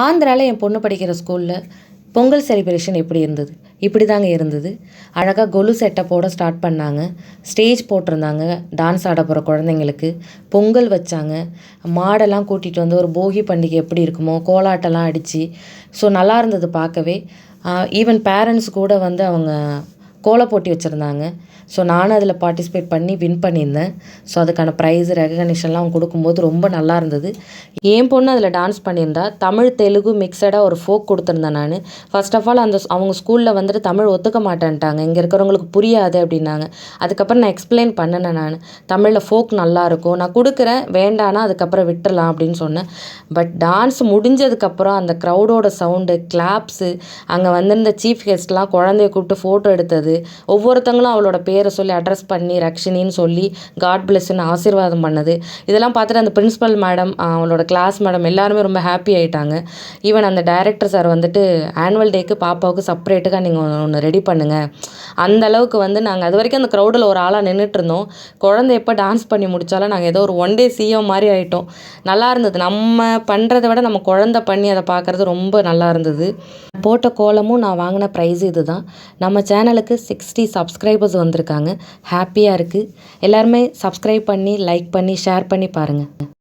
ஆந்திரால என் பொண்ணு படிக்கிற ஸ்கூல்ல பொங்கல் செலிப்ரேஷன் எப்படி இருந்தது? இப்படி தாங்க இருந்தது. அழகா கொலு செட்டப்போட ஸ்டார்ட் பண்ணாங்க. ஸ்டேஜ் போட்டிருந்தாங்க. டான்ஸ் ஆட போகிற குழந்தைங்களுக்கு. பொங்கல் வச்சாங்க. மாடெல்லாம் கூட்டிகிட்டு வந்து ஒரு போகி பண்டிகை எப்படி இருக்குமோ கோலாட்டெல்லாம் அடித்து நல்லா இருந்தது பார்க்கவே. ஈவன் பேரண்ட்ஸ் கூட வந்து அவங்க கோலப் போட்டி வச்சுருந்தாங்க. நானும் அதில் பார்ட்டிசிபேட் பண்ணி வின் பண்ணியிருந்தேன். அதுக்கான ப்ரைஸ் ரெகக்னிஷன்லாம் அவங்க கொடுக்கும்போது ரொம்ப நல்லா இருந்தது. என் பொண்ணு அதில் டான்ஸ் பண்ணியிருந்தா. தமிழ் தெலுங்கு மிக்சடாக ஒரு ஃபோக் கொடுத்துருந்தேன் நான். ஃபர்ஸ்ட் ஆஃப் ஆல் அவங்க ஸ்கூலில் வந்துட்டு தமிழ் ஒத்துக்க மாட்டேன்ட்டாங்க. இங்கே இருக்கிறவங்களுக்கு புரியாது அப்படின்னாங்க. அதுக்கப்புறம் நான் எக்ஸ்பிளைன் பண்ணினேன் நான். தமிழில் ஃபோக் நல்லாயிருக்கும், நான் கொடுக்குறேன், வேண்டானா அதுக்கப்புறம் விட்டுறலாம் அப்படின்னு சொன்னேன். பட் டான்ஸ் முடிஞ்சதுக்கப்புறம் அந்த க்ரௌடோட சவுண்டு, கிளாப்ஸு, அங்கே வந்திருந்த சீஃப் கெஸ்ட்லாம் குழந்தைய கூப்பிட்டு ஃபோட்டோ எடுத்தது, ஒவ்வொருத்தங்களும் அவளோட பேரை சொல்லி அட்ரஸ் பண்ணி ரக்ஷினின்னு சொல்லி காட் பிளெஸ்ன்னு ஆசீர்வாதம் பண்ணது, இதெல்லாம் பார்த்துட்டு அந்த பிரின்ஸிபல் மேடம், அவளோட கிளாஸ் மேடம் எல்லாருமே ரொம்ப ஹாப்பி ஆகிட்டாங்க. ஈவன் அந்த டைரக்டர் சார் வந்துட்டு ஆனுவல் டேக்கு பாப்பாவுக்கு செப்பரேட்டுக்காக நீங்கள் ஒன்று ரெடி பண்ணுங்கள், அந்த அளவுக்கு வந்து நாங்கள் அது வரைக்கும் அந்த க்ரௌடில் ஒரு ஆளாக நின்றுட்டு இருந்தோம். குழந்தை எப்போ டான்ஸ் பண்ணி முடித்தாலும் நாங்கள் ஏதோ ஒரு ஒன் டே சிஎம் மாதிரி ஆகிட்டோம். நல்லா இருந்தது. நம்ம பண்ணுறதை விட நம்ம குழந்தை பண்ணி அதை பார்க்குறது ரொம்ப நல்லா இருந்தது. போட்ட கோலமும் நான் வாங்கின ப்ரைஸ் இது தான். நம்ம சேனலுக்கு 60 சப்ஸ்கிரைபர்ஸ் வந்திருக்காங்க. ஹாப்பியாக இருக்குது. எல்லாருமே சப்ஸ்கிரைப் பண்ணி லைக் பண்ணி ஷேர் பண்ணி பாருங்கள்.